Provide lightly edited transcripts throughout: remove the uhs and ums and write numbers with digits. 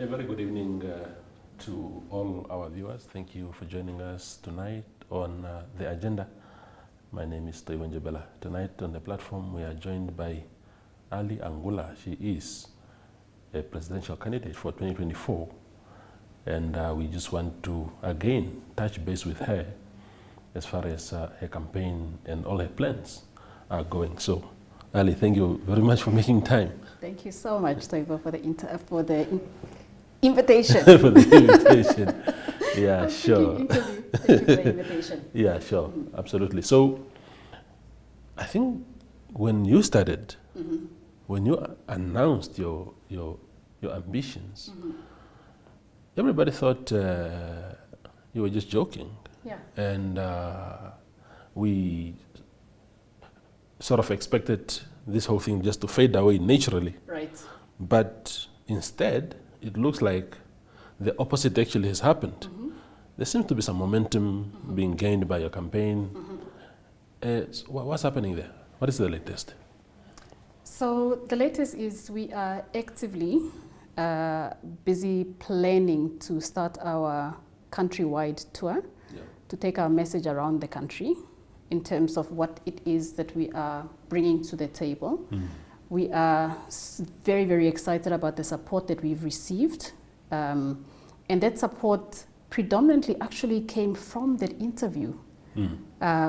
A very good evening to all our viewers. Thank you for joining us tonight on The Agenda. My name is Toivo Njebela. Tonight on the platform we are joined by Ally Angula. She is a presidential candidate for 2024, and we just want to again touch base with her as far as her campaign and all her plans are going. So, Ally, thank you very much for making time. Thank you so much, Toivo, for the invitation. For the invitation. Yeah, sure. Thank you for the invitation. Yeah, sure. Absolutely. So, I think when you started, when you announced your ambitions, everybody thought you were just joking. Yeah. And we sort of expected this whole thing just to fade away naturally. Right. But instead, it looks like the opposite actually has happened. There seems to be some momentum being gained by your campaign. So what's happening there? What is the latest? So the latest is we are actively busy planning to start our countrywide tour to take our message around the country in terms of what it is that we are bringing to the table. We are very, very excited about the support that we've received. And that support predominantly actually came from that interview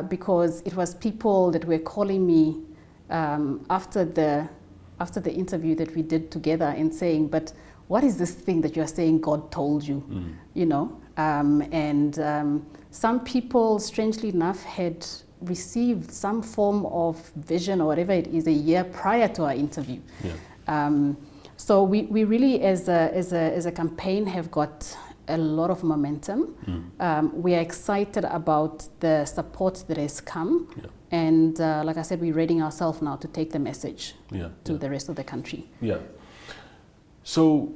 because it was people that were calling me after the interview that we did together and saying, but what is this thing that you're saying God told you? You know, some people, strangely enough, had received some form of vision or whatever it is a year prior to our interview. So we really, as a campaign, have got a lot of momentum. We are excited about the support that has come. And like I said, we're readying ourselves now to take the message to the rest of the country. So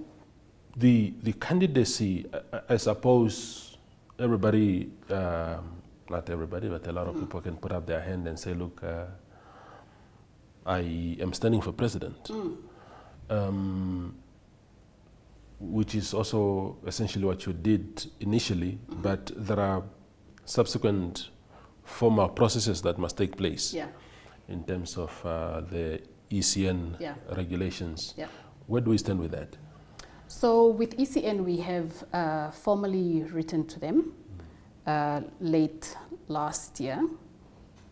the candidacy, I suppose everybody, not everybody, but a lot of people can put up their hand and say, look, I am standing for president. Which is also essentially what you did initially, but there are subsequent formal processes that must take place in terms of the ECN regulations. Where do we stand with that? So with ECN, we have formally written to them late last year,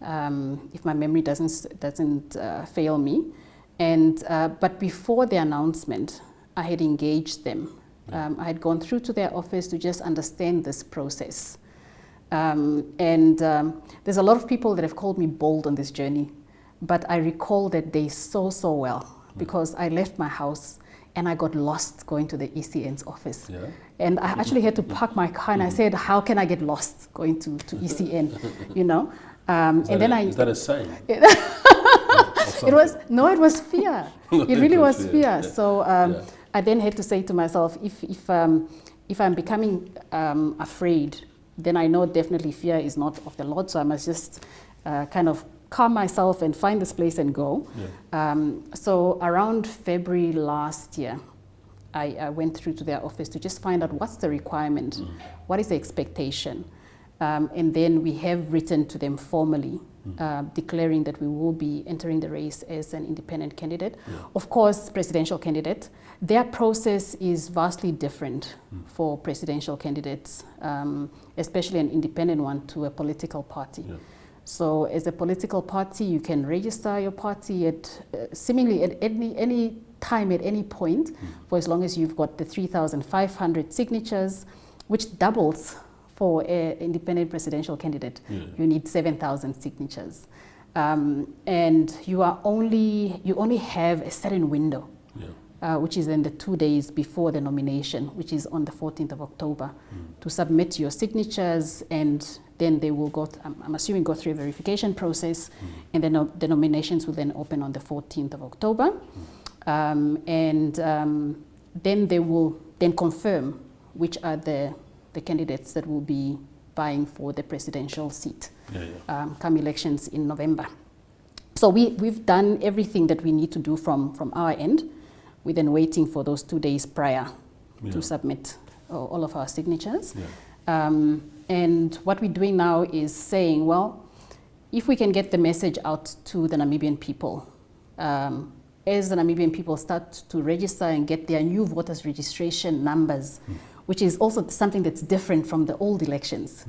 if my memory doesn't fail me. And but before the announcement, I had engaged them. I had gone through to their office to just understand this process. There's a lot of people that have called me bold on this journey, but I recall that day so well because I left my house and I got lost going to the ECN's office. And I actually had to park my car and I said, how can I get lost going to ECN, you know? Is that a sign? It was fear. It really was fear. So I then had to say to myself, if I'm becoming afraid, then I know definitely fear is not of the Lord. So I must just kind of calm myself and find this place and go. So around February last year, I went through to their office to just find out what's the requirement, what is the expectation. And then we have written to them formally, declaring that we will be entering the race as an independent candidate. Of course, presidential candidate. Their process is vastly different for presidential candidates, especially an independent one to a political party. So as a political party, you can register your party at seemingly at any time, at any point, for as long as you've got the 3,500 signatures, which doubles for an independent presidential candidate. You need 7,000 signatures. And you only have a certain window, which is in the 2 days before the nomination, which is on the 14th of October, to submit your signatures, and then they will go, I'm assuming, go through a verification process, and then the nominations will then open on the 14th of October. Then they will then confirm which are the candidates that will be vying for the presidential seat come elections in November. So we've done everything that we need to do from our end. We're then waiting for those 2 days prior to submit all of our signatures. Yeah. And what we're doing now is saying, well, if we can get the message out to the Namibian people, as the Namibian people start to register and get their new voters registration numbers, which is also something that's different from the old elections.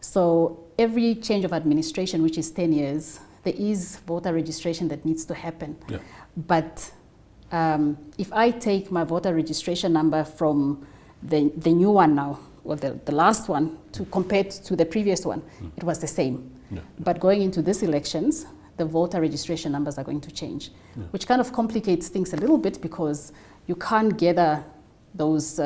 So every change of administration, which is 10 years, there is voter registration that needs to happen. Yeah. But if I take my voter registration number from the new one now, or the last one, compared to the previous one, it was the same. Yeah. But going into these elections, the voter registration numbers are going to change, which kind of complicates things a little bit because you can't gather those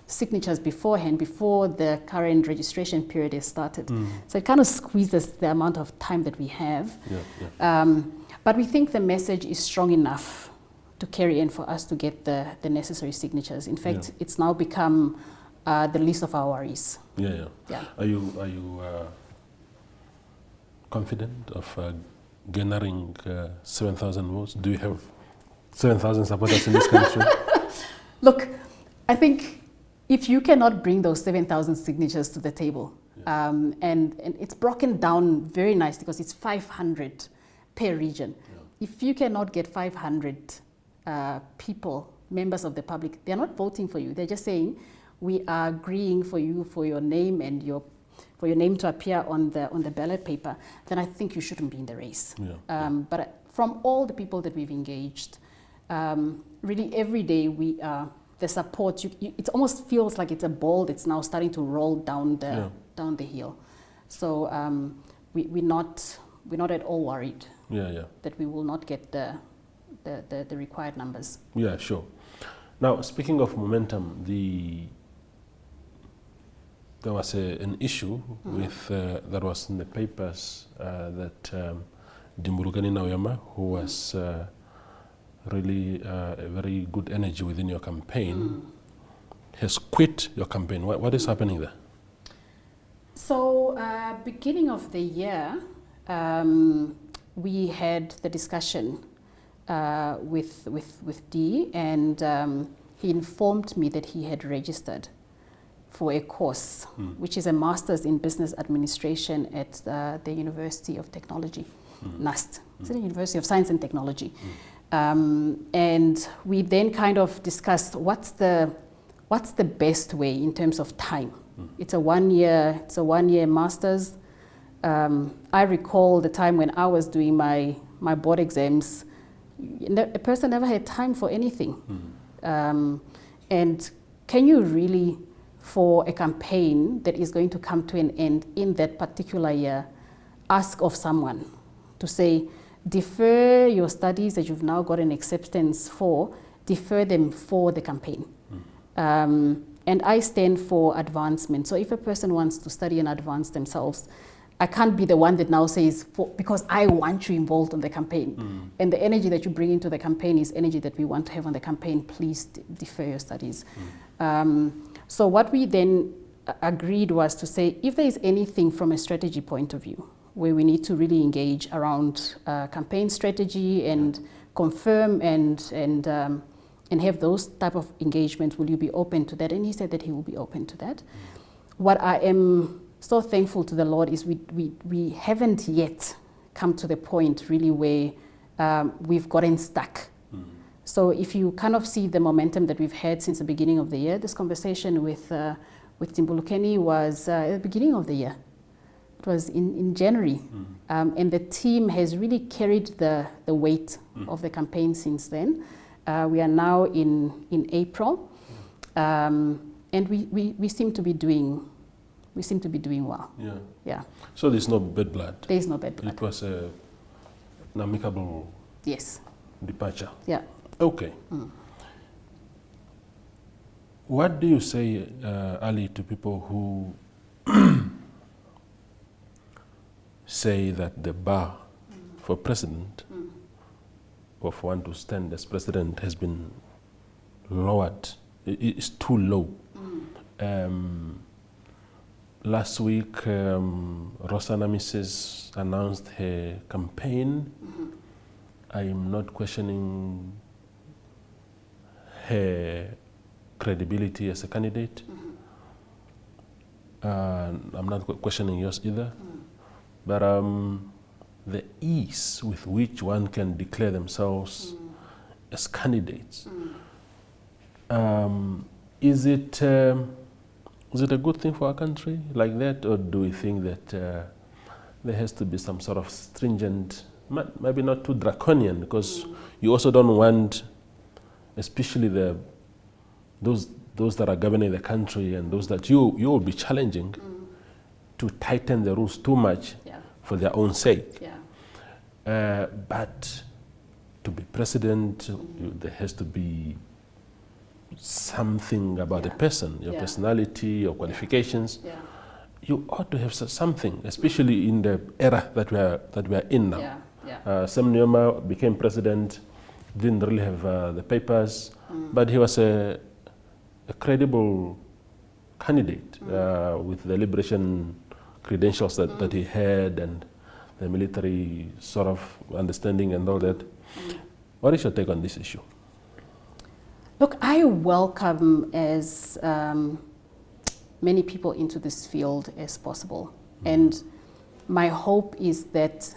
signatures beforehand, before the current registration period is started. So it kind of squeezes the amount of time that we have. But we think the message is strong enough to carry in for us to get the necessary signatures. In fact, it's now become the least of our worries. Yeah. Are you confident of garnering 7,000 votes? Do you have 7,000 supporters in this country? Look, I think if you cannot bring those 7,000 signatures to the table, and it's broken down very nicely because it's 500 per region. If you cannot get 500 people, members of the public, they're not voting for you. They're just saying, we are agreeing for you, for your name and for your name to appear on the ballot paper, then I think you shouldn't be in the race. But from all the people that we've engaged, really every day the support, it almost feels like it's a ball that's now starting to roll down the hill. So we're not at all worried that we will not get the required numbers. Yeah, sure. Now, speaking of momentum, there was an issue with that was in the papers that Dimbulukani Nauyama, who was really a very good energy within your campaign, has quit your campaign. What is happening there? So, beginning of the year, we had the discussion with Dee, and he informed me that he had registered for a course, which is a Master's in Business Administration at the University of Technology, NUST. It's the University of Science and Technology. And we then kind of discussed what's the best way in terms of time. It's a 1 year master's. I recall the time when I was doing my board exams, a person never had time for anything. And can you really, for a campaign that is going to come to an end in that particular year, ask of someone to say, defer your studies that you've now got an acceptance for, defer them for the campaign. And I stand for advancement. So if a person wants to study and advance themselves, I can't be the one that now says, because I want you involved on the campaign. And the energy that you bring into the campaign is energy that we want to have on the campaign, please defer your studies. So what we then agreed was to say, if there is anything from a strategy point of view, where we need to really engage around campaign strategy and confirm and have those type of engagements, will you be open to that? And he said that he will be open to that. What I am so thankful to the Lord is we haven't yet come to the point really where we've gotten stuck. So if you kind of see the momentum that we've had since the beginning of the year, this conversation with Dimbulukani was at the beginning of the year. It was in January. And the team has really carried the weight of the campaign since then. We are now in April. And we seem to be doing well. Yeah. So there's no bad blood? There is no bad blood. It was an amicable departure? Yeah. Okay. What do you say, Ali, to people who say that the bar for president or for one to stand as president has been lowered? It's too low. Last week, Rosana Mrs. announced her campaign. I am not questioning her credibility as a candidate. I'm not questioning yours either. But the ease with which one can declare themselves as candidates, is it a good thing for our country like that, or do we think that there has to be some sort of stringent, maybe not too draconian, because you also don't want, especially those that are governing the country and those that you will be challenging, to tighten the rules too much for their own sake. But to be president, there has to be something about a person, your personality, your qualifications. You ought to have something, especially in the era that we are in now. Sam Nujoma became president, didn't really have the papers, but he was a credible candidate with the liberation credentials that he had and the military sort of understanding and all that. What is your take on this issue? Look, I welcome as many people into this field as possible. And my hope is that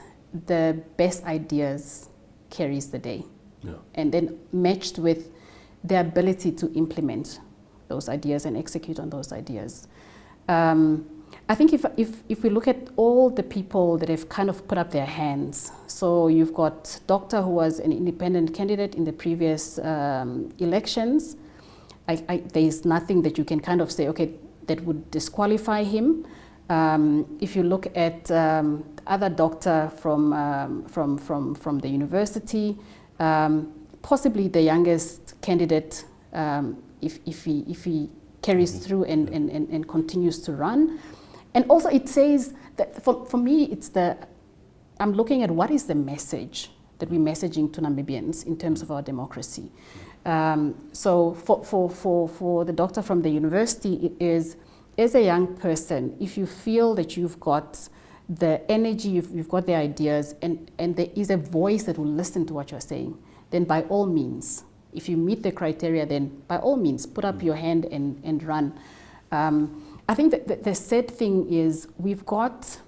the best ideas carries the day. And then matched with the ability to implement those ideas and execute on those ideas. I think if we look at all the people that have kind of put up their hands, so you've got Doctor, who was an independent candidate in the previous elections. There's nothing that you can kind of say, okay, that would disqualify him. If you look at other doctor from the university, possibly the youngest candidate, if he carries through and continues to run. And also it says that for me, I'm looking at what is the message that we're messaging to Namibians in terms of our democracy. So for the doctor from the university, it is, as a young person, if you feel that you've got the energy, you've got the ideas, and there is a voice that will listen to what you're saying, then by all means, if you meet the criteria, then by all means, put up your hand and run. I think that the sad thing is we've got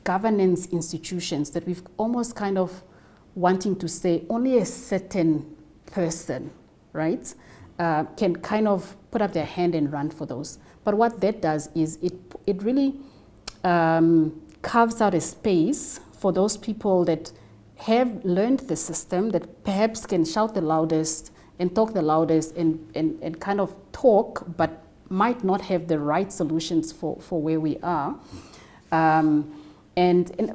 governance institutions that we've almost kind of wanting to say only a certain person, right, can kind of put up their hand and run for those. But what that does is it really carves out a space for those people that have learned the system, that perhaps can shout the loudest and talk the loudest and kind of talk, but might not have the right solutions for where we are. And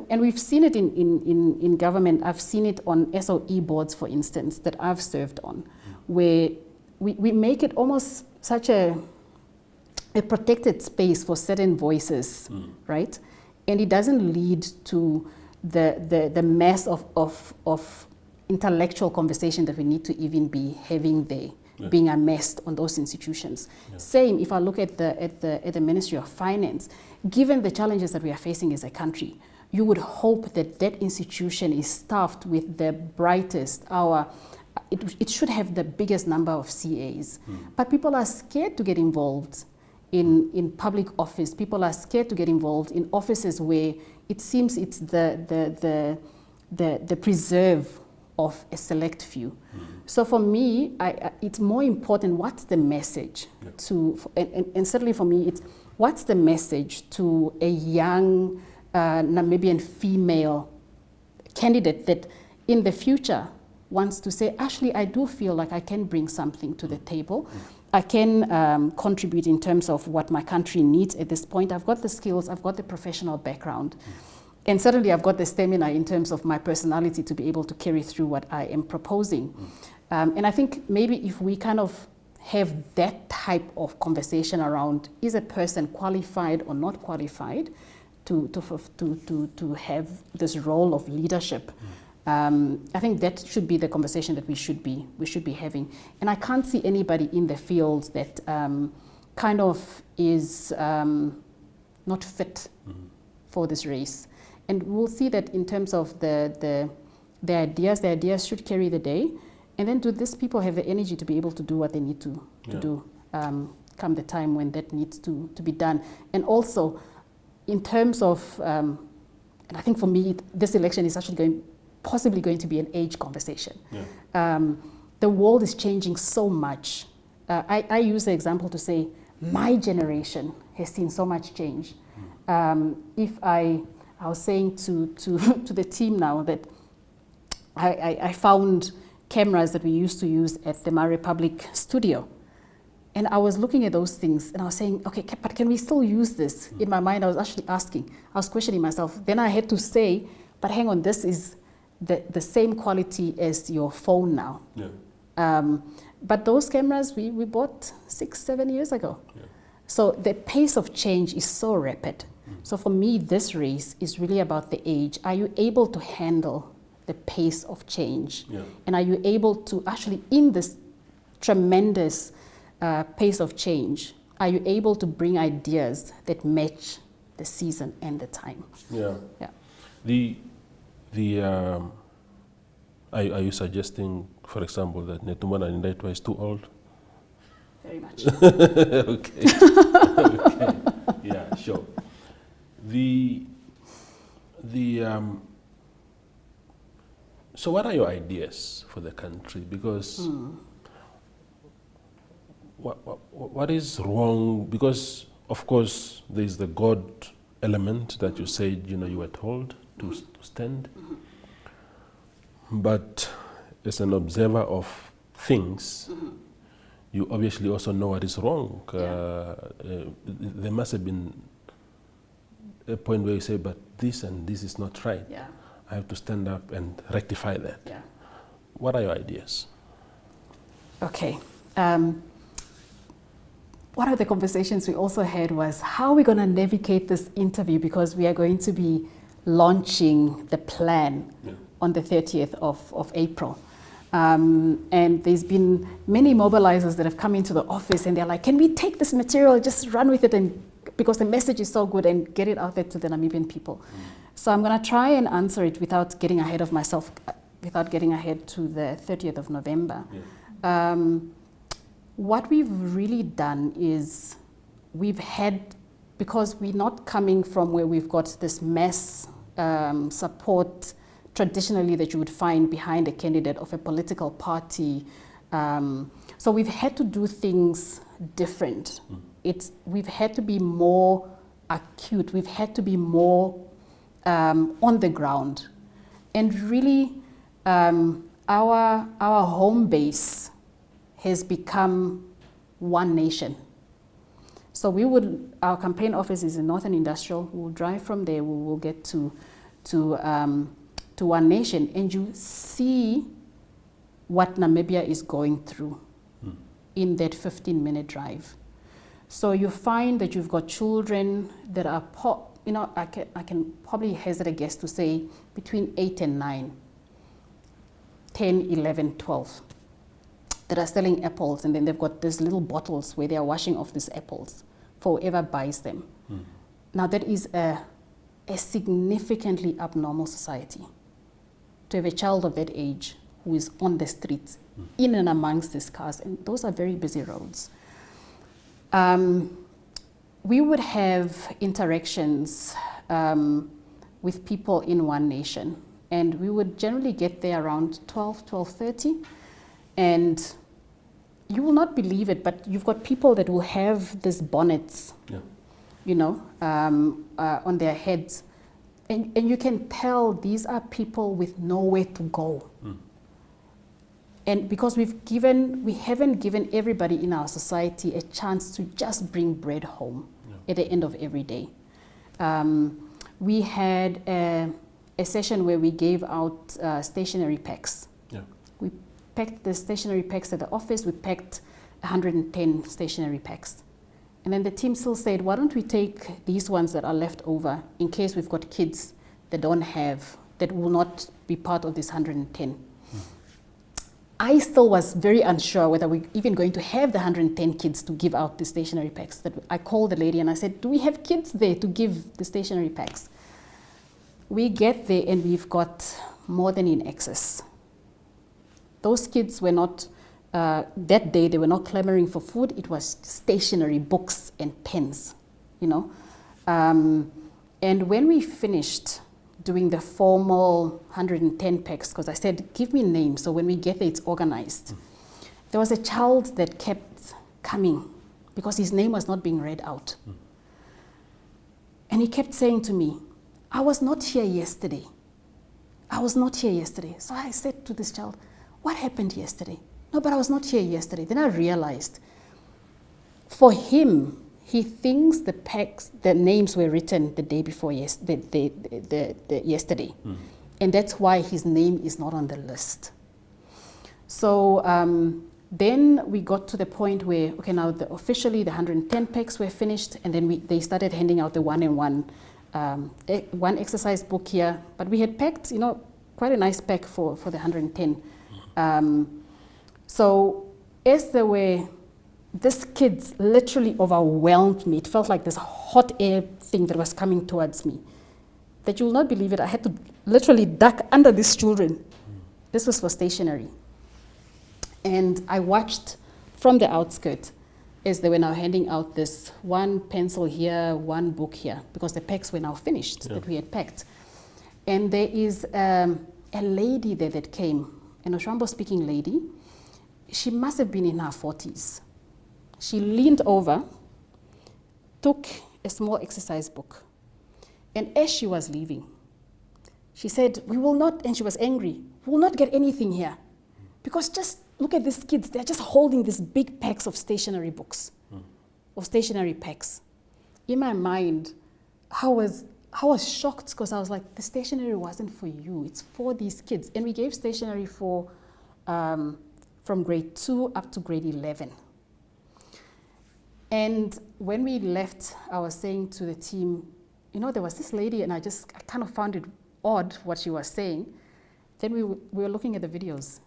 we've seen it in government. I've seen it on SOE boards, for instance, that I've served on, where we make it almost such a protected space for certain voices, right? And it doesn't lead to the mass of intellectual conversation that we need to even be having there, being amassed on those institutions. Same if I look at the Ministry of Finance, given the challenges that we are facing as a country, you would hope that that institution is staffed with the brightest, it should have the biggest number of CAs. But people are scared to get involved in public office. People are scared to get involved in offices where it seems it's the preserve of a select few. So for me, it's more important what's the message and certainly for me, it's what's the message to a young Namibian female candidate that in the future wants to say, actually, I do feel like I can bring something to the table. I can contribute in terms of what my country needs at this point. I've got the skills, I've got the professional background. And certainly I've got the stamina in terms of my personality to be able to carry through what I am proposing. And I think maybe if we kind of have that type of conversation around, is a person qualified or not qualified to have this role of leadership, I think that should be the conversation that we should be having. And I can't see anybody in the field that kind of is not fit for this race. And we'll see that in terms of the ideas should carry the day. And then do these people have the energy to be able to do what they need to do come the time when that needs to be done. And also, in terms of, and I think for me, this election is actually possibly going to be an age conversation. Yeah. The world is changing so much. I use the example to say, my generation has seen so much change. If I was saying to the team now that I found cameras that we used to use at the My Republic studio. And I was looking at those things and I was saying, okay, but can we still use this? In my mind, I was actually asking, I was questioning myself. Then I had to say, but hang on, this is the same quality as your phone now. Yeah. But those cameras we bought 6-7 years ago. Yeah. So the pace of change is so rapid. So for me, this race is really about the age. Are you able to handle the pace of change? Yeah. And are you able to actually, in this tremendous pace of change, are you able to bring ideas that match the season and the time? Yeah. Yeah. Are you suggesting, for example, that Netumana Ndaitwa is too old? Very much. Okay. Okay. Yeah, sure. So what are your ideas for the country? Because what is wrong? Because of course there's the God element that you said, you were told to stand. But as an observer of things, you obviously also know what is wrong. There must have been a point where you say, but this and this is not right. Yeah. I have to stand up and rectify that. Yeah. What are your ideas? Okay. One of the conversations we also had was how are we going to navigate this interview, because we are going to be launching the plan on the 30th of April. And there's been many mobilizers that have come into the office and they're like, can we take this material, just run with it, and because the message is so good, and get it out there to the Namibian people. So I'm going to try and answer it without getting ahead of myself, without getting ahead to the 30th of November. Yeah. What we've really done is we've had, because we're not coming from where we've got this mass support traditionally that you would find behind a candidate of a political party. So we've had to do things different. We've had to be more acute. We've had to be more on the ground. And really, our home base has become one nation. So our campaign office is in Northern Industrial. We'll drive from there. We will get to one nation, and you see what Namibia is going through in that 15-minute drive. So you find that you've got children that are, I can probably hazard a guess to say between 8 and 9, 10, 11, 12, that are selling apples, and then they've got these little bottles where they are washing off these apples for whoever buys them. Now that is a significantly abnormal society, to have a child of that age who is on the streets, in and amongst these cars, and those are very busy roads. We would have interactions with people in one nation, and we would generally get there around 12:30, and you will not believe it, but you've got people that will have these bonnets, on their heads. And you can tell these are people with nowhere to go. And because we haven't given everybody in our society a chance to just bring bread home at the end of every day. We had a session where we gave out stationery packs. Yeah. We packed the stationery packs at the office. We packed 110 stationery packs. And then the team still said, why don't we take these ones that are left over in case we've got kids that that will not be part of this 110. I still was very unsure whether we're even going to have the 110 kids to give out the stationery packs. I called the lady and I said, do we have kids there to give the stationery packs? We get there and we've got more than in excess. Those kids were not that day they were not clamoring for food, it was stationery, books and pens, you know. And when we finished doing the formal 110 packs, because I said, give me names, so when we get there, it's organized. There was a child that kept coming because his name was not being read out. And he kept saying to me, I was not here yesterday. I was not here yesterday. So I said to this child, what happened yesterday? No, but I was not here yesterday. Then I realized, for him, he thinks the packs, the names were written the day before yesterday. And that's why his name is not on the list. So then we got to the point where, okay, now officially the 110 packs were finished, and then they started handing out the one exercise book here. But we had packed, you know, quite a nice pack for the 110. So as there were, these kids literally overwhelmed me. It felt like this hot air thing that was coming towards me. That you will not believe it, I had to literally duck under these children. This was for stationery. And I watched from the outskirts as they were now handing out this one pencil here, one book here, because the packs were now finished that we had packed. And there is a lady there that came, an Oshambo-speaking lady. She must have been in her 40s. She leaned over, took a small exercise book, and as she was leaving, she said, we will not, and she was angry, we will not get anything here, because just look at these kids, they're just holding these big packs of stationery books, of stationery packs. In my mind, I was shocked, because I was like, the stationery wasn't for you, it's for these kids. And we gave stationery for, from grade 2 up to grade 11. And when we left, I was saying to the team, you know, there was this lady, and I kind of found it odd what she was saying. Then we were looking at the videos.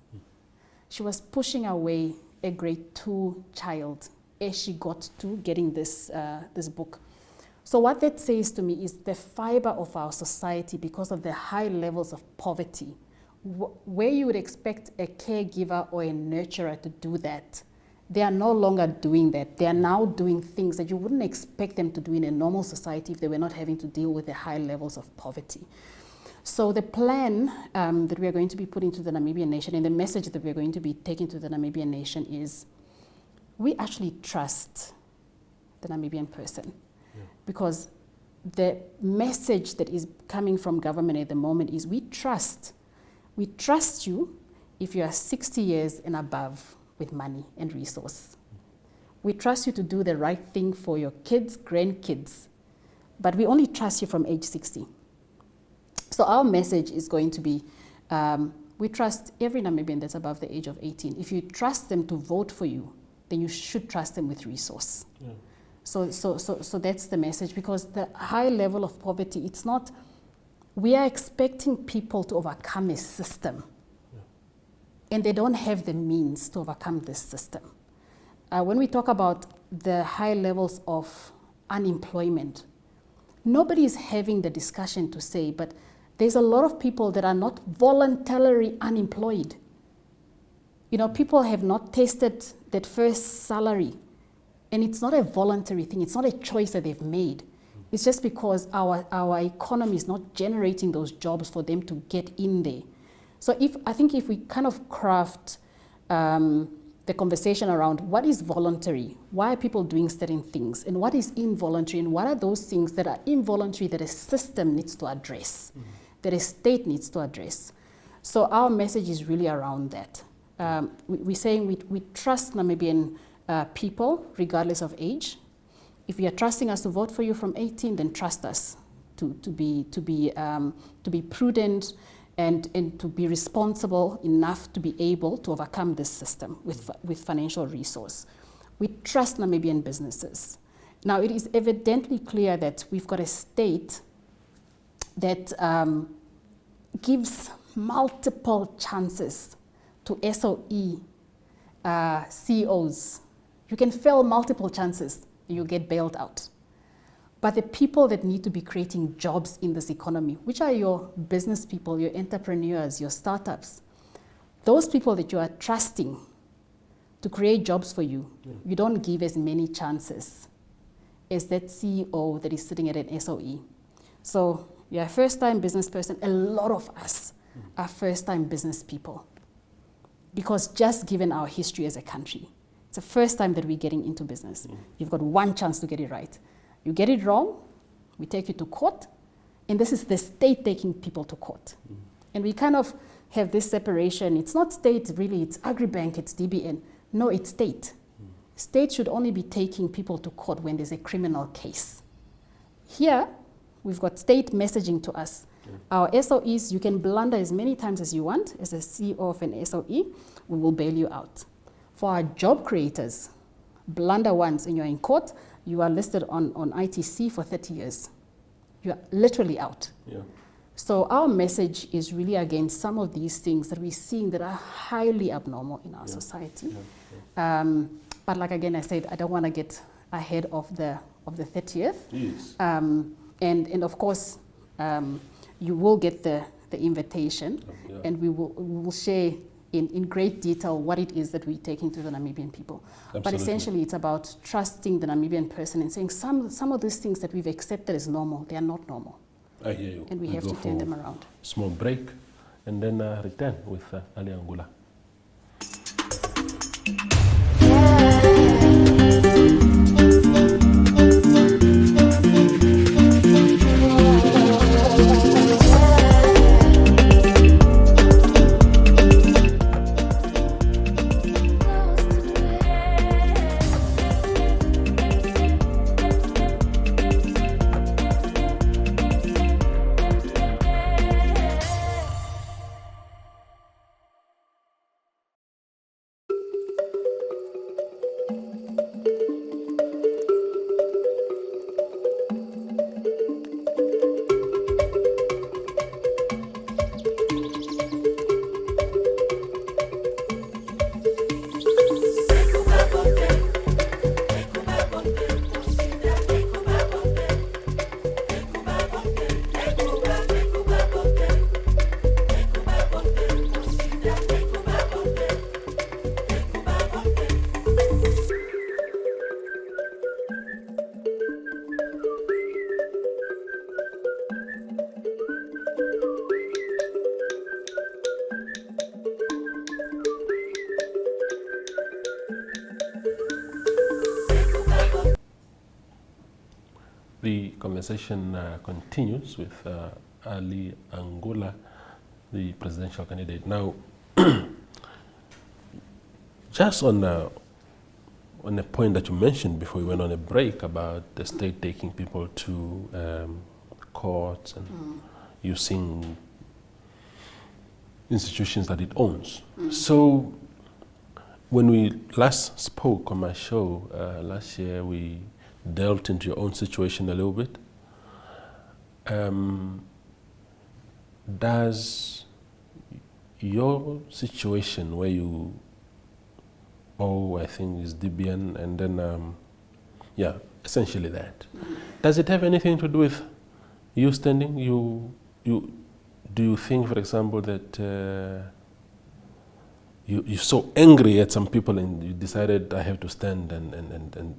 She was pushing away a grade 2 child as she got to getting this book. So what that says to me is the fiber of our society, because of the high levels of poverty, where you would expect a caregiver or a nurturer to do that, they are no longer doing that. They are now doing things that you wouldn't expect them to do in a normal society if they were not having to deal with the high levels of poverty. So the plan that we are going to be putting to the Namibian nation, and the message that we are going to be taking to the Namibian nation, is we actually trust the Namibian person. Because the message that is coming from government at the moment is we trust you if you are 60 years and above with money and resource. We trust you to do the right thing for your kids, grandkids, but we only trust you from age 60. So our message is going to be, we trust every Namibian that's above the age of 18. If you trust them to vote for you, then you should trust them with resource. So that's the message, because the high level of poverty, it's not, we are expecting people to overcome a system. And they don't have the means to overcome this system. When we talk about the high levels of unemployment, nobody is having the discussion to say, but there's a lot of people that are not voluntarily unemployed. You know, people have not tasted that first salary, and it's not a voluntary thing. It's not a choice that they've made. It's just because our economy is not generating those jobs for them to get in there. So I think if we kind of craft the conversation around what is voluntary, why are people doing certain things, and what is involuntary, and what are those things that are involuntary that a system needs to address, that a state needs to address. So our message is really around that. We're saying we trust Namibian people regardless of age. If you are trusting us to vote for you from 18, then trust us to be prudent and to be responsible enough to be able to overcome this system with financial resource. We trust Namibian businesses. Now, it is evidently clear that we've got a state that gives multiple chances to SOE CEOs. You can fail multiple chances and you get bailed out. But the people that need to be creating jobs in this economy, which are your business people, your entrepreneurs, your startups, those people that you are trusting to create jobs for you, you don't give as many chances as that CEO that is sitting at an SOE. So you're a first-time business person. A lot of us are first-time business people because just given our history as a country, it's the first time that we're getting into business. You've got one chance to get it right. You get it wrong, we take you to court, and this is the state taking people to court. And we kind of have this separation. It's not state really, it's Agribank, it's DBN. No, it's state. State should only be taking people to court when there's a criminal case. Here, we've got state messaging to us. Our SOEs, you can blunder as many times as you want. As a CEO of an SOE, we will bail you out. For our job creators, blunder once and you're in court, you are listed on ITC for 30 years. You are literally out. So our message is really against some of these things that we're seeing that are highly abnormal in our society. But like again, I said, I don't want to get ahead of the 30th. Yes. And of course, you will get the invitation, and we will share in great detail what it is that we're taking to the Namibian people. Absolutely. But essentially, it's about trusting the Namibian person and saying some of these things that we've accepted as normal, they are not normal. I hear you. And we have to turn them around. Small break, and then return with Ally Angula. The conversation continues with Ally Angula, the presidential candidate. Now, just on a point that you mentioned before we went on a break about the state taking people to courts and using institutions that it owns. So, when we last spoke on my show last year, we delved into your own situation a little bit. Does your situation where you owe, I think is DBN, and then, essentially that. Does it have anything to do with you standing? Do you think, for example, that you're so angry at some people and you decided I have to stand and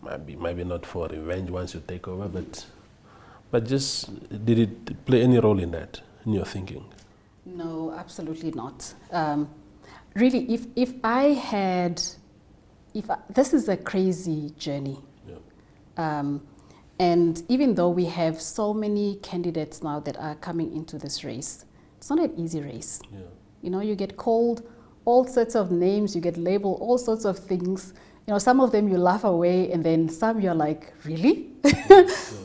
maybe not for revenge once you take over, but just did it play any role in that, in your thinking? No, absolutely not. Really, this is a crazy journey. And even though we have so many candidates now that are coming into this race, it's not an easy race. You know, you get called all sorts of names, you get labeled all sorts of things. You know, some of them you laugh away, and then some you're like, really?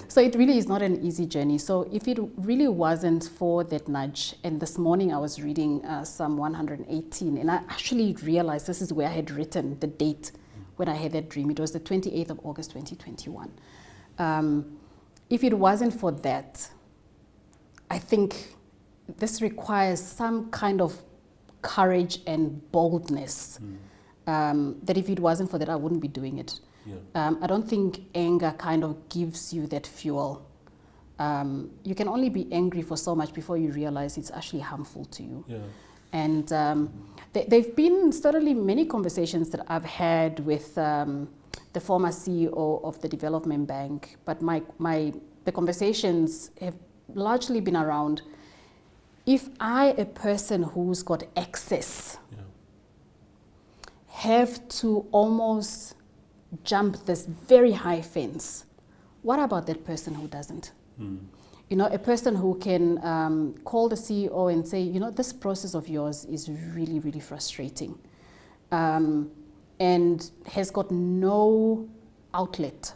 So it really is not an easy journey. So if it really wasn't for that nudge, and this morning I was reading Psalm 118, and I actually realized this is where I had written the date when I had that dream. It was the 28th of August, 2021. If it wasn't for that, I think this requires some kind of courage and boldness. That if it wasn't for that, I wouldn't be doing it. I don't think anger kind of gives you that fuel. You can only be angry for so much before you realize it's actually harmful to you. And there've been certainly many conversations that I've had with the former CEO of the Development Bank, but the conversations have largely been around, if I, a person who's got access, have to almost jump this very high fence, what about that person who doesn't? You know, a person who can call the CEO and say, you know, this process of yours is really, really frustrating, and has got no outlet.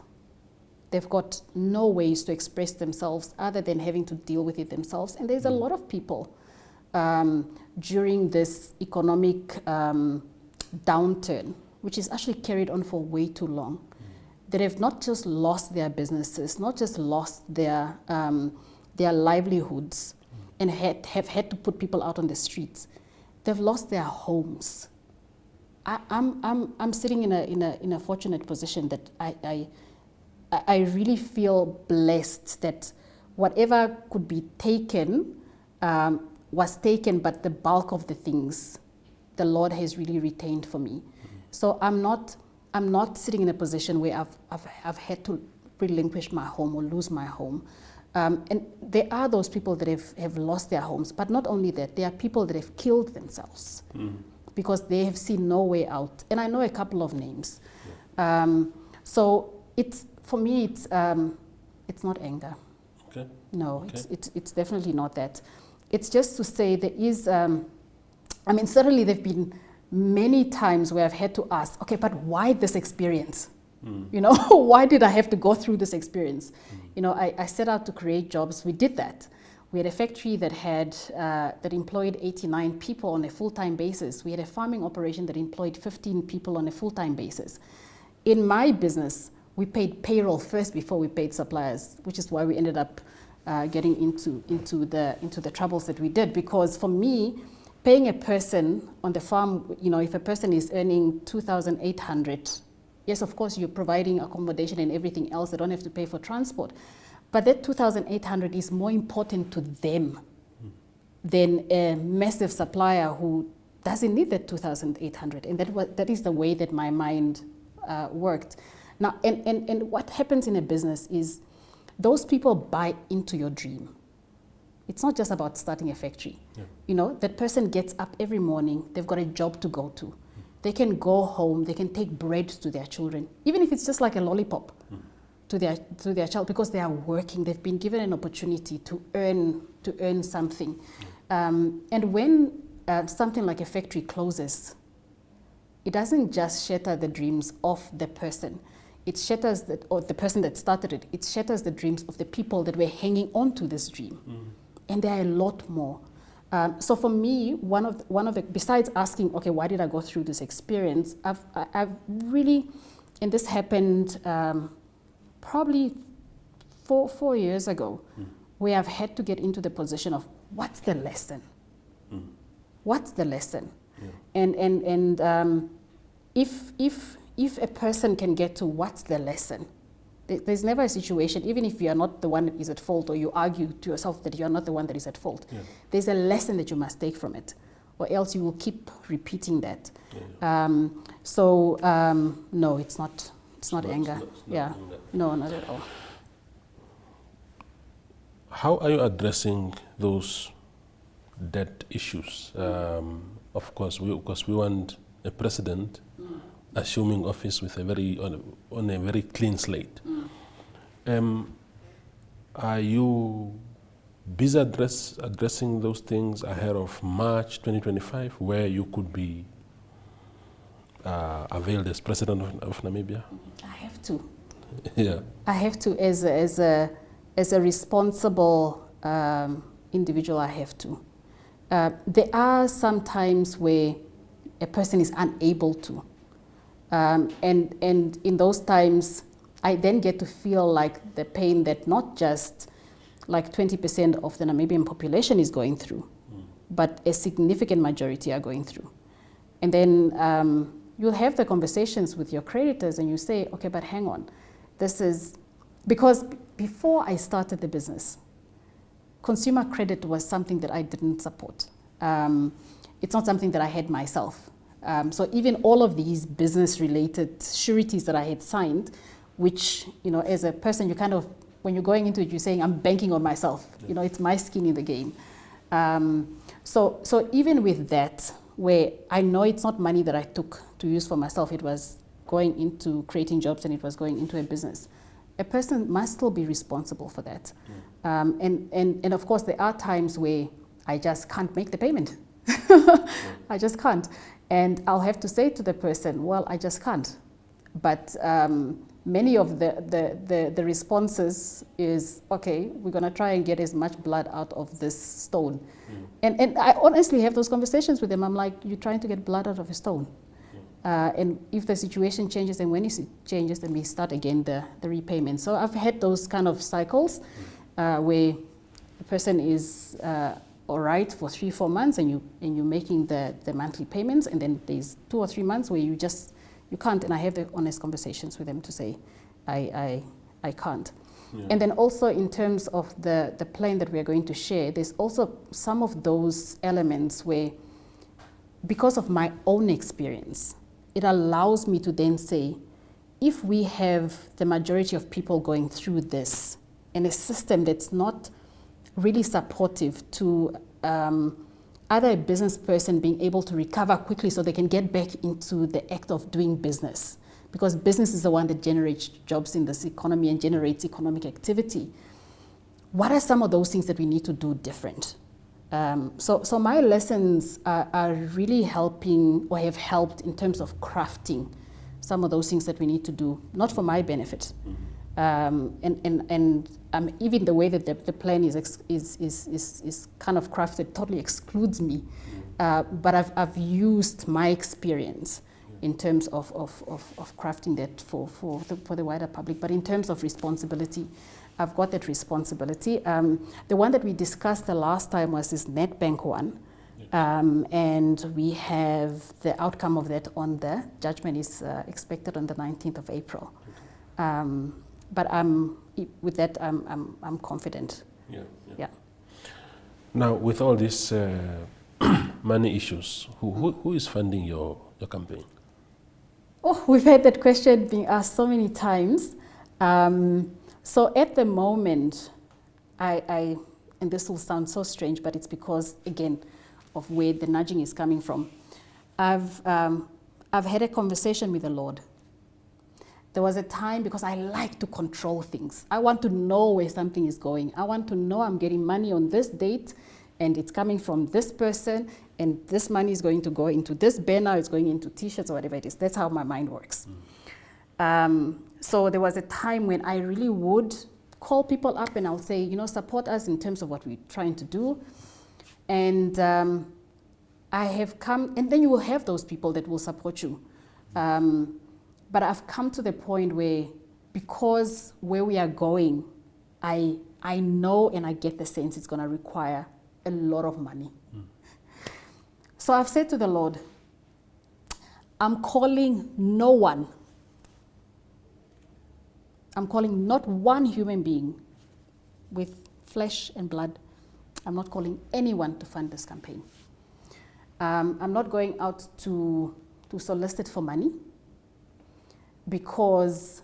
They've got no ways to express themselves other than having to deal with it themselves. And there's a lot of people during this economic downturn, which is actually carried on for way too long, that have not just lost their businesses, not just lost their livelihoods, and have had to put people out on the streets. They've lost their homes. I'm sitting in a fortunate position that I really feel blessed that whatever could be taken was taken, but the bulk of the things the Lord has really retained for me. So I'm not sitting in a position where I've had to relinquish my home or lose my home. And there are those people that have lost their homes, but not only that, there are people that have killed themselves because they have seen no way out. And I know a couple of names. So for me, it's not anger. Okay. No, okay. It's definitely not that. It's just to say there is, certainly there've been many times where I've had to ask, okay, but why this experience? You know, why did I have to go through this experience? You know, I set out to create jobs. We did that. We had a factory that employed 89 people on a full-time basis. We had a farming operation that employed 15 people on a full-time basis. In my business, we paid payroll first before we paid suppliers, which is why we ended up getting into the troubles that we did. Because for me, paying a person on the farm, you know, if a person is earning 2,800, yes, of course, you're providing accommodation and everything else. They don't have to pay for transport. But that 2,800 is more important to them than a massive supplier who doesn't need that 2,800. And that is the way that my mind worked. Now, and what happens in a business is those people buy into your dream. It's not just about starting a factory. Yeah. You know, that person gets up every morning, they've got a job to go to. They can go home, they can take bread to their children, even if it's just like a lollipop to their child, because they are working, they've been given an opportunity to earn something. And when something like a factory closes, it doesn't just shatter the dreams of the person. It shatters the person that started it. It shatters the dreams of the people that were hanging on to this dream. And there are a lot more. So for me, one of the besides asking, okay, why did I go through this experience? I've really, and this happened probably four years ago, where I've had to get into the position of what's the lesson? What's the lesson? Yeah. And if a person can get to what's the lesson, there's never a situation, even if you are not the one that is at fault, or you argue to yourself that you are not the one that is at fault. Yeah. There's a lesson that you must take from it, or else you will keep repeating that. Yeah. No, it's not anger. Anger. No, not at all. How are you addressing those debt issues? Of course, we want a president assuming office with on a very clean slate. Are you busy addressing those things ahead of March 2025, where you could be availed as president of Namibia? I have to. Yeah. I have to, as a responsible individual. I have to. There are some times where a person is unable to. And in those times, I then get to feel like the pain that not just like 20% of the Namibian population is going through, but a significant majority are going through. And then you'll have the conversations with your creditors and you say, okay, but hang on. This is, because before I started the business, consumer credit was something that I didn't support. it's not something that I had myself. So even all of these business-related sureties that I had signed, which, you know, as a person, you kind of, when you're going into it, you're saying, I'm banking on myself. You know, it's my skin in the game. So even with that, where I know it's not money that I took to use for myself, it was going into creating jobs and it was going into a business. A person must still be responsible for that. And of course, there are times where I just can't make the payment. I just can't. And I'll have to say to the person, well, I just can't. But many of the responses is, okay, we're going to try and get as much blood out of this stone. And I honestly have those conversations with them. I'm like, you're trying to get blood out of a stone. And if the situation changes, and when it changes, then we start again the repayment. So I've had those kind of cycles where the person is all right for 3-4 months, and you're making the monthly payments, and then there's 2 or 3 months where you can't. And I have the honest conversations with them to say, I can't. And then also in terms of the plan that we are going to share, there's also some of those elements where, because of my own experience, it allows me to then say, if we have the majority of people going through this in a system that's not really supportive to either a business person being able to recover quickly so they can get back into the act of doing business, because business is the one that generates jobs in this economy and generates economic activity. What are some of those things that we need to do different? So my lessons are really helping, or have helped, in terms of crafting some of those things that we need to do, not for my benefit. And even the way that the plan is kind of crafted totally excludes me. But I've used my experience in terms of crafting that for the wider public. But in terms of responsibility, I've got that responsibility. The one that we discussed the last time was this NetBank one. And we have the outcome of that on the judgment is expected on the 19th of April. But with that, I'm confident. Yeah. Now, with all these money issues, who is funding your campaign? Oh, we've had that question being asked so many times. So at the moment, and this will sound so strange, but it's because, again, of where the nudging is coming from. I've had a conversation with the Lord. There was a time, because I like to control things. I want to know where something is going. I want to know I'm getting money on this date, and it's coming from this person, and this money is going to go into this banner, it's going into T-shirts or whatever it is. That's how my mind works. So there was a time when I really would call people up and I'll say, you know, support us in terms of what we're trying to do. And I have come, and then you will have those people that will support you. But I've come to the point where, because where we are going, I know and I get the sense it's going to require a lot of money. So I've said to the Lord, I'm calling no one. I'm calling not one human being with flesh and blood. I'm not calling anyone to fund this campaign. I'm not going out to solicit for money, because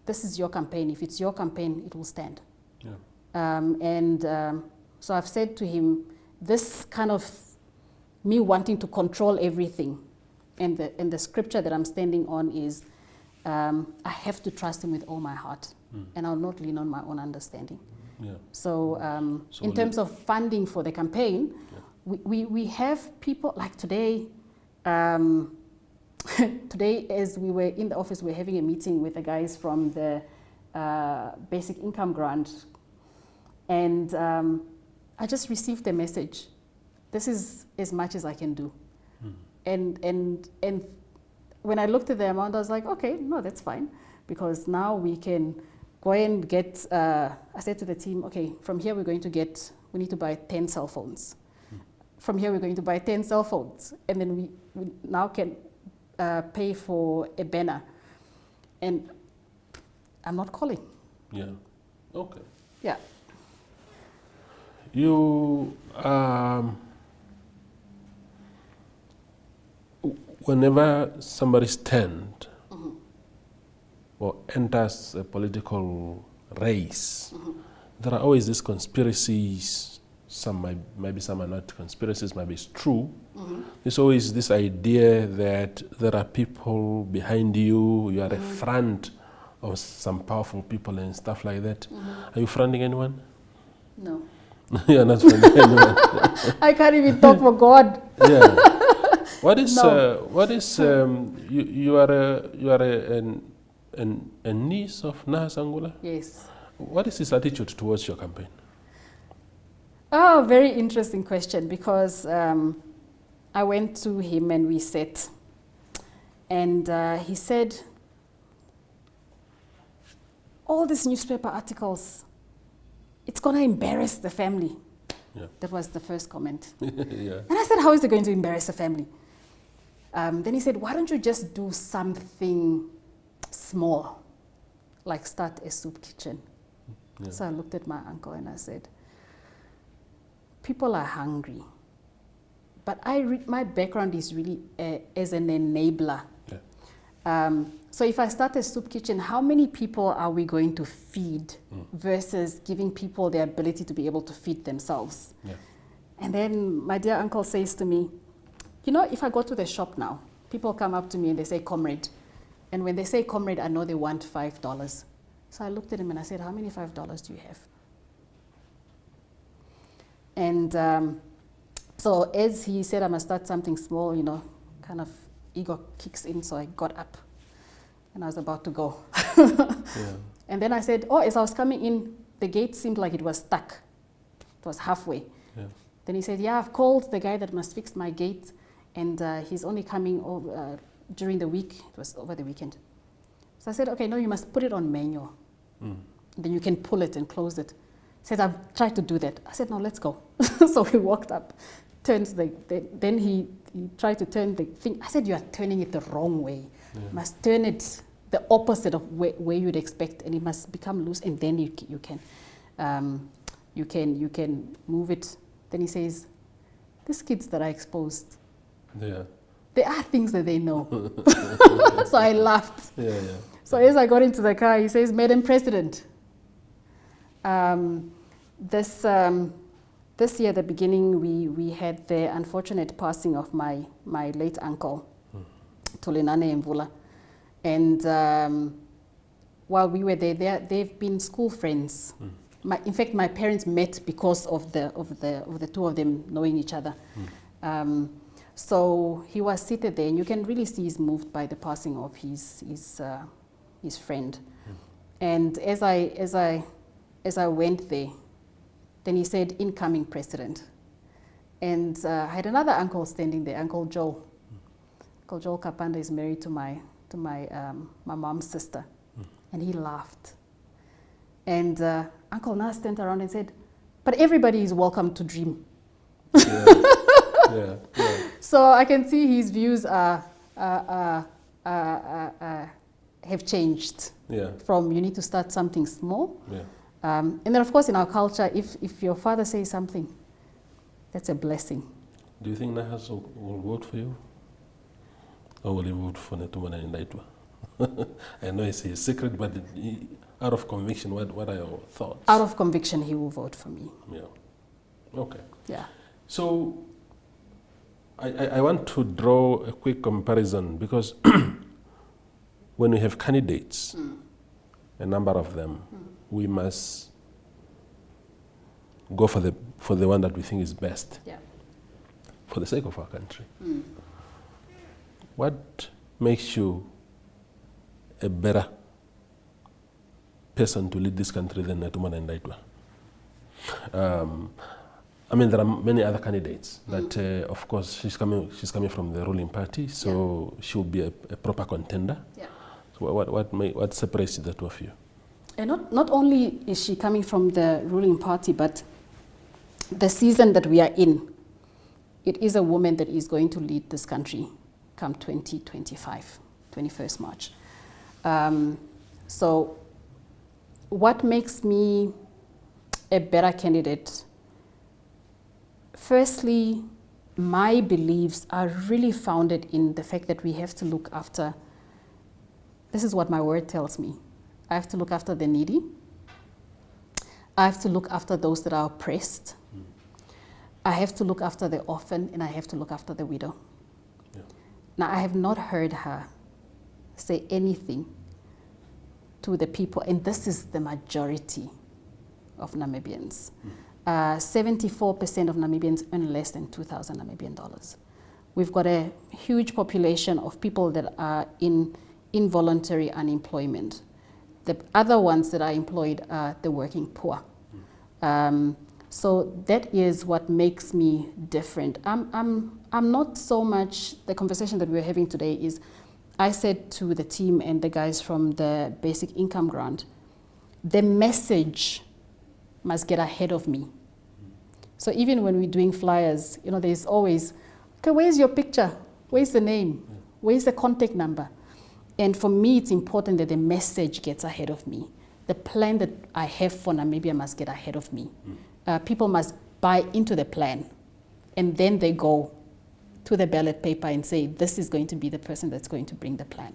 this is your campaign. If it's your campaign, it will stand. So I've said to him, this kind of me wanting to control everything, and the scripture that I'm standing on is, I have to trust him with all my heart, and I'll not lean on my own understanding. So in terms of funding for the campaign, we have people like today. Today, as we were in the office, we were having a meeting with the guys from the basic income grant, and I just received a message. This is as much as I can do. And when I looked at the amount, I was like, okay, no, that's fine, because now we can go and get, I said to the team, okay, from here we need to buy 10 cell phones. From here we're going to buy 10 cell phones, and then we now can pay for a banner. And I'm not calling. Okay. Yeah. You whenever somebody stands or enters a political race, there are always these conspiracies. Maybe some are not conspiracies, maybe it's true. There's always this idea that there are people behind you, you are a front of some powerful people and stuff like that. Are you fronting anyone? No. You're not fronting anyone. I can't even talk for God. Yeah. What is No. You are a niece of Ally Angula? Yes. What is his attitude towards your campaign? Oh, very interesting question, because I went to him and we sat, and he said, all these newspaper articles, it's going to embarrass the family. Yeah. That was the first comment. Yeah. And I said, how is it going to embarrass the family? Then he said, why don't you just do something small, like start a soup kitchen? Yeah. So I looked at my uncle and I said, people are hungry, but my background is really as an enabler. Yeah. So if I start a soup kitchen, how many people are we going to feed versus giving people the ability to be able to feed themselves? Yeah. And then my dear uncle says to me, you know, if I go to the shop now, people come up to me and they say, comrade. And when they say comrade, I know they want $5. So I looked at him and I said, how many $5 do you have? And so as he said, I must start something small, you know, kind of ego kicks in. So I got up and I was about to go. Yeah. And then I said, oh, as I was coming in, the gate seemed like it was stuck. It was halfway. Yeah. Then he said, yeah, I've called the guy that must fix my gate, and he's only coming over, during the week. It was over the weekend. So I said, okay, no, you must put it on manual. Then you can pull it and close it. He said, I've tried to do that. I said, no, let's go. So we walked up, then he tried to turn the thing. I said, you are turning it the wrong way. Yeah. You must turn it the opposite of where you'd expect, and it must become loose, and then you can move it. Then he says, these kids that are exposed, yeah, there are things that they know. So I laughed. Yeah, yeah. So as I got into the car, he says, Madam President, this year, at the beginning, we had the unfortunate passing of my late uncle, Ally Angula. And while we were there, they've been school friends. In fact, my parents met because of the two of them knowing each other. So he was seated there, and you can really see he's moved by the passing of his friend. And as I went there, then he said, incoming president. And I had another uncle standing there, Uncle Joel. Uncle Joel Kapanda is married to my mom's sister. And he laughed. And Uncle Nas turned around and said, but everybody is welcome to dream. Yeah. Yeah. Yeah. So I can see his views have changed. Yeah. From you need to start something small. Yeah. And then, of course, in our culture, if your father says something, that's a blessing. Do you think Nahas will vote for you? Or will he vote for Netumana Ndaitwa? I know it's a secret, but out of conviction, what are your thoughts? Out of conviction, he will vote for me. Yeah. Okay. Yeah. So I want to draw a quick comparison, because when we have candidates, a number of them, we must go for the one that we think is best, yeah, for the sake of our country. What makes you a better person to lead this country than Netumana Ndaitwa? I mean, there are many other candidates that, of course, she's coming from the ruling party, so yeah, she will be a proper contender. Yeah. So what separates the two of you? And not only is she coming from the ruling party, but the season that we are in, it is a woman that is going to lead this country come 2025, 21st March. So what makes me a better candidate? Firstly, my beliefs are really founded in the fact that we have to look after, this is what my word tells me, I have to look after the needy, I have to look after those that are oppressed, I have to look after the orphan, and I have to look after the widow. Yeah. Now, I have not heard her say anything to the people, and this is the majority of Namibians. 74% of Namibians earn less than 2,000 Namibian dollars. We've got a huge population of people that are in involuntary unemployment. The other ones that are employed are the working poor. So that is what makes me different. I'm not so much, the conversation that we're having today is, I said to the team and the guys from the basic income grant, the message must get ahead of me. So even when we're doing flyers, you know, there's always, okay, where's your picture? Where's the name? Where's the contact number? And for me, it's important that the message gets ahead of me. The plan that I have for Namibia must get ahead of me. People must buy into the plan, and then they go to the ballot paper and say, this is going to be the person that's going to bring the plan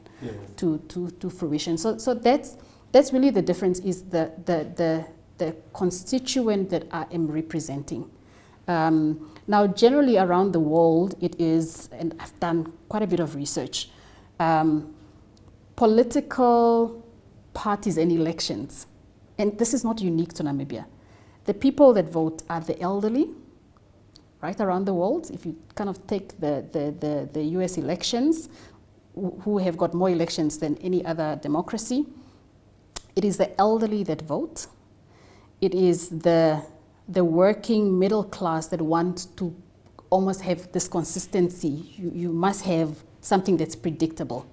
to fruition. So that's really the difference, is the constituent that I am representing. Now, generally around the world, it is, and I've done quite a bit of research, political parties and elections, and this is not unique to Namibia. The people that vote are the elderly, right around the world. If you kind of take the US elections, who have got more elections than any other democracy, it is the elderly that vote. It is the working middle class that want to almost have this consistency. You must have something that's predictable.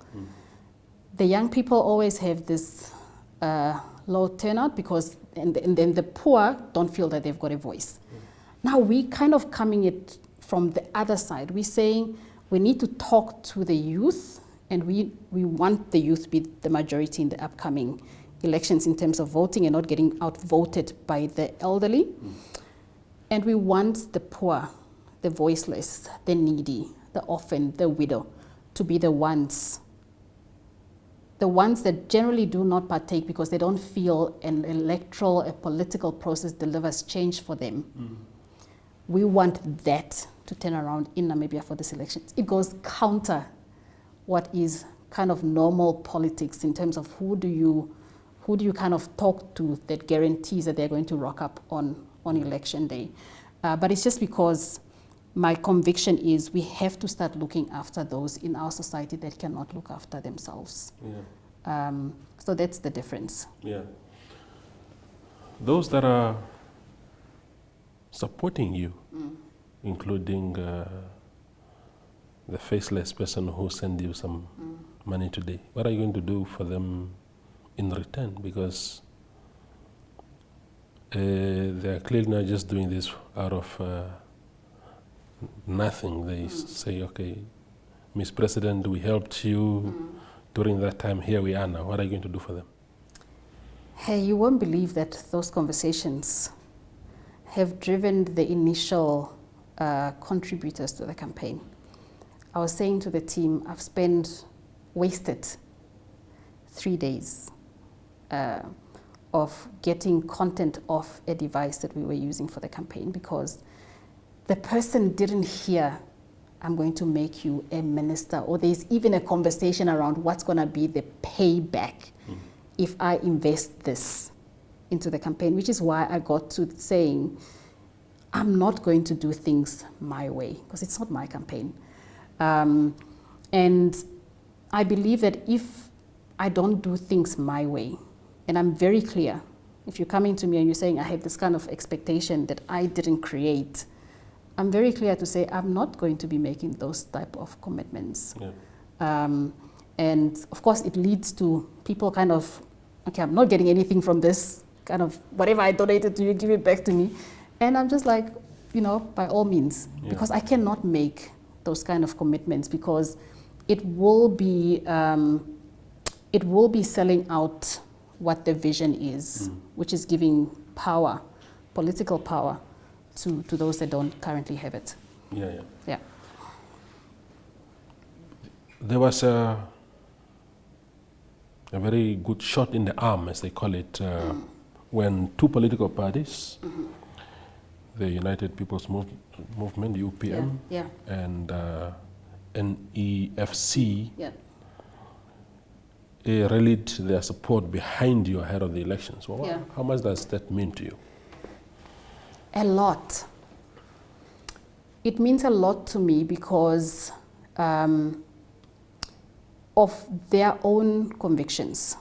The young people always have this low turnout because, and then the poor don't feel that they've got a voice. Now we kind of coming it from the other side. We're saying we need to talk to the youth, and we want the youth to be the majority in the upcoming elections in terms of voting and not getting outvoted by the elderly. And we want the poor, the voiceless, the needy, the orphan, the widow to be the ones that generally do not partake because they don't feel an electoral, a political process delivers change for them. We want that to turn around in Namibia for this election. It goes counter what is kind of normal politics in terms of who do you kind of talk to that guarantees that they're going to rock up on election day. But it's just because my conviction is we have to start looking after those in our society that cannot look after themselves. So that's the difference. Yeah. Those that are supporting you, including the faceless person who sent you some money today, what are you going to do for them in return? Because they are clearly not just doing this out of nothing. They say, okay, Miss President, we helped you during that time, here we are now. What are you going to do for them? Hey, you won't believe that those conversations have driven the initial contributors to the campaign. I was saying to the team, I've wasted 3 days of getting content off a device that we were using for the campaign because the person didn't hear, I'm going to make you a minister, or there's even a conversation around what's going to be the payback if I invest this into the campaign, which is why I got to saying, I'm not going to do things my way, because it's not my campaign. And I believe that if I don't do things my way, and I'm very clear, if you're coming to me and you're saying I have this kind of expectation that I didn't create, I'm very clear to say I'm not going to be making those type of commitments. And of course it leads to people kind of, okay, I'm not getting anything from this, kind of whatever I donated to you, give it back to me. And I'm just like, you know, by all means, because I cannot make those kind of commitments because it will be selling out what the vision is, which is giving power, political power, to those that don't currently have it. Yeah. There was a very good shot in the arm, as they call it, when two political parties, the United People's Movement, UPM, and NEFC, rallied their support behind you ahead of the elections. Well, how much does that mean to you? A lot. It means a lot to me because of their own convictions.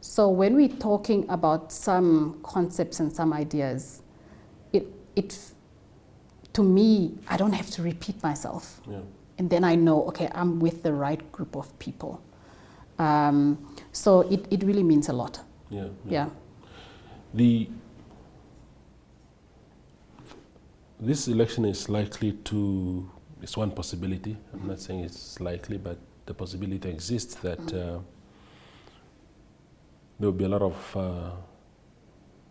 So when we're talking about some concepts and some ideas, to me, I don't have to repeat myself. And then I know, okay, I'm with the right group of people. So it really means a lot. This election is likely to, it's one possibility. I'm not saying it's likely, but the possibility exists that there will be a lot of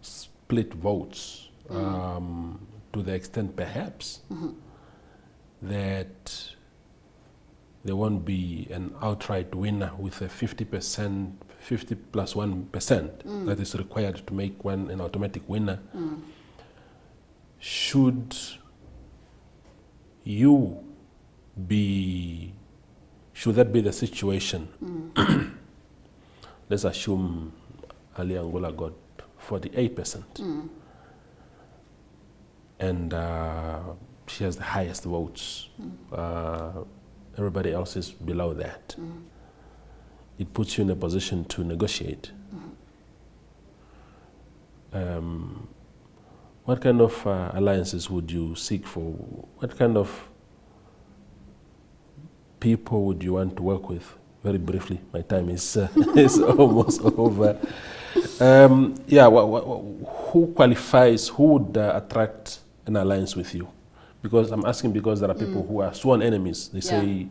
split votes, to the extent perhaps that there won't be an outright winner with a 50%, 50 plus 1% that is required to make one an automatic winner. Should that be the situation? Let's assume Ally Angula got 48%. And she has the highest votes. Everybody else is below that. It puts you in a position to negotiate. What kind of alliances would you seek for? What kind of people would you want to work with? Very briefly, my time is almost over. Who qualifies, who would attract an alliance with you? Because I'm asking because there are people who are sworn enemies. They say,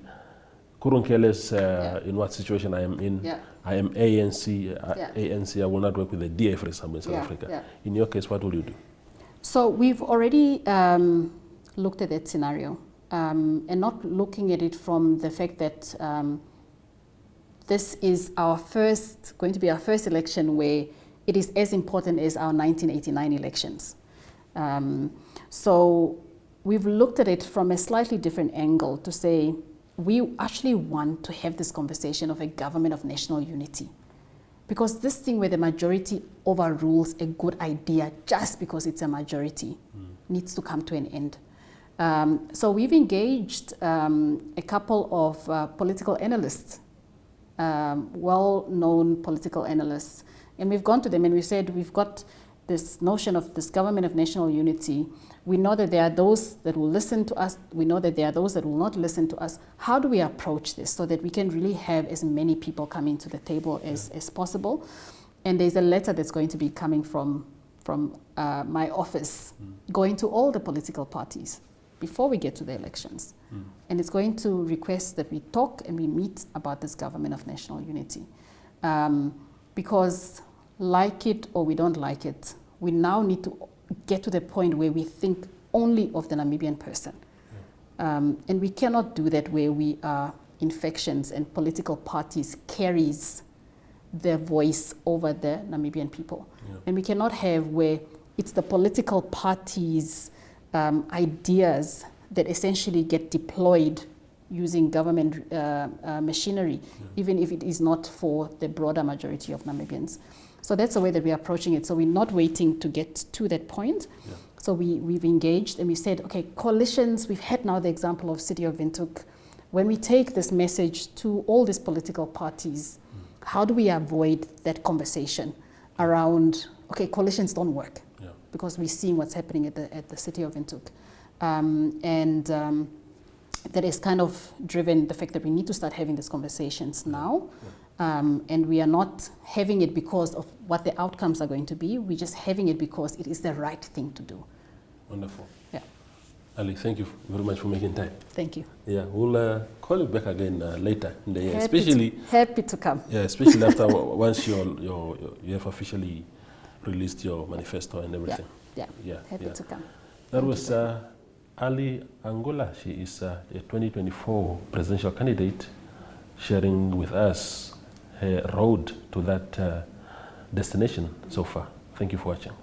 couldn't care less in what situation I am in. I am ANC, I will not work with the DA, for example, in South Africa. In your case, what will you do? So we've already looked at that scenario and not looking at it from the fact that this is going to be our first election where it is as important as our 1989 elections. So we've looked at it from a slightly different angle to say we actually want to have this conversation of a government of national unity. Because this thing where the majority overrules a good idea just because it's a majority needs to come to an end. So we've engaged a couple of political analysts, well-known political analysts, and we've gone to them and we said we've got this notion of this government of national unity. We know that there are those that will listen to us. We know that there are those that will not listen to us. How do we approach this so that we can really have as many people coming to the table as possible? And there's a letter that's going to be coming from my office, going to all the political parties before we get to the elections. And it's going to request that we talk and we meet about this government of national unity. Because like it or we don't like it, we now need to get to the point where we think only of the Namibian person. And we cannot do that where we are in factions and political parties carries their voice over the Namibian people. And we cannot have where it's the political parties' ideas that essentially get deployed using government machinery, even if it is not for the broader majority of Namibians. So that's the way that we're approaching it. So we're not waiting to get to that point. So we've engaged and we said, okay, coalitions, we've had now the example of City of Windhoek. When we take this message to all these political parties, how do we avoid that conversation around, okay, coalitions don't work because we're seeing what's happening at the City of Windhoek. That is kind of driven the fact that we need to start having these conversations now. And we are not having it because of what the outcomes are going to be. We're just having it because it is the right thing to do. Wonderful. Ali, thank you very much for making time. Thank you. We'll call you back again later in the year. Happy to come. Especially after once you have officially released your manifesto and everything. Happy to come. That was Ally Angula. She is a 2024 presidential candidate, sharing with us her road to that destination so far. Thank you for watching.